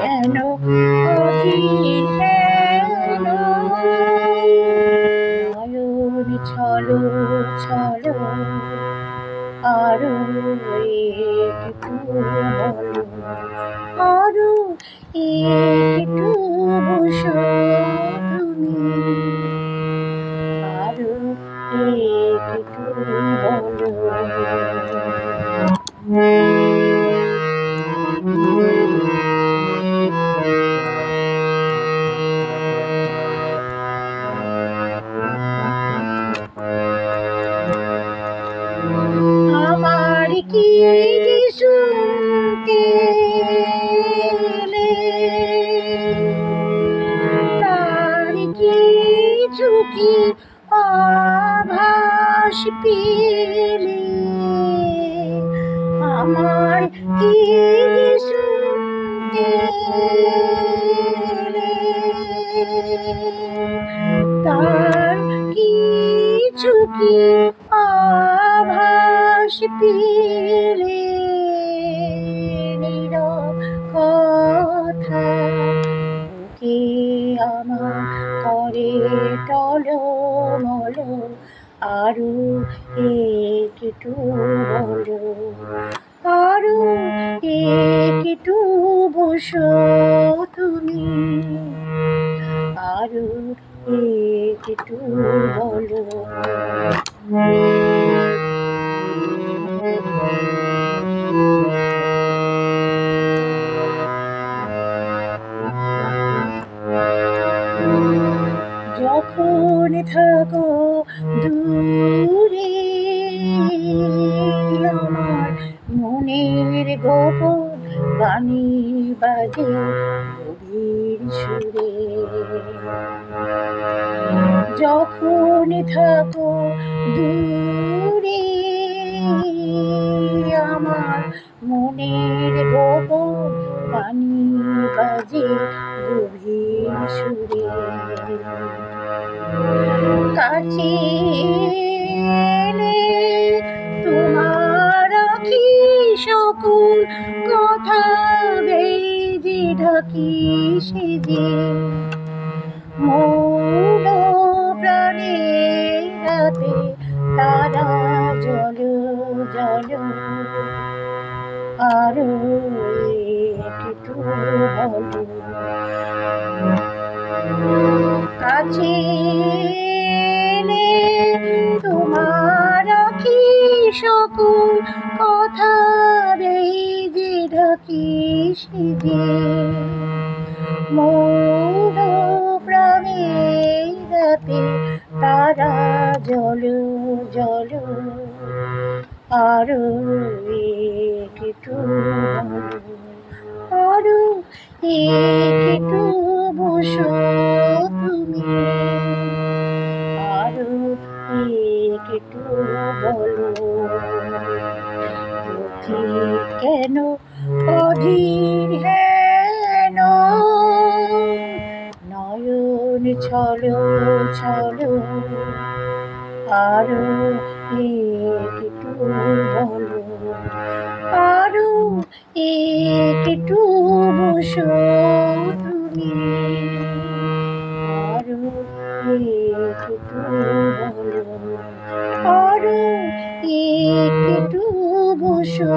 কেন অধীর হেন নয়ন ছলো ছলো আরো একটু বলো, আরো একটু বসো তুমি, আরো একটু বলো। আমার কি শুনতে তার কিছু কি আভাস পেলে, আমার কি শুনতে তার কিছু কি আভাস পেলে, নীরব কথা বুকে আমার করে টলমল, আরো একটু বলো, আরো একটু বসো তুমি, আরো একটু বলো। যখন থাকো দূরে আমার মনের গোপন বাণী বাজে গভীর সুরে, যখন থাকো দূরে আমার মনের গোপন বাণী বাজে গভীর সুরে, কাছে তোমার কি সকল কথা বেজে ঢাকি সেজে, মৌন প্রাণে রাতে তারা জল জল, আরো একটু বলো, কাছে তোমার কি সকল কথা বেজে ঢাকি সেজে, মৌন প্রাণে রাতে তারা জল জল, আরো একটু বলো, আরো একটু বসো তুমি, আরো একটু বলো। পথিক কেন অধীর হেন নয়ন ছলো ছলো, আরো একটু বলো, আরো একটু বসো তুমি, আরো একটু বলো, আরো একটু বসো।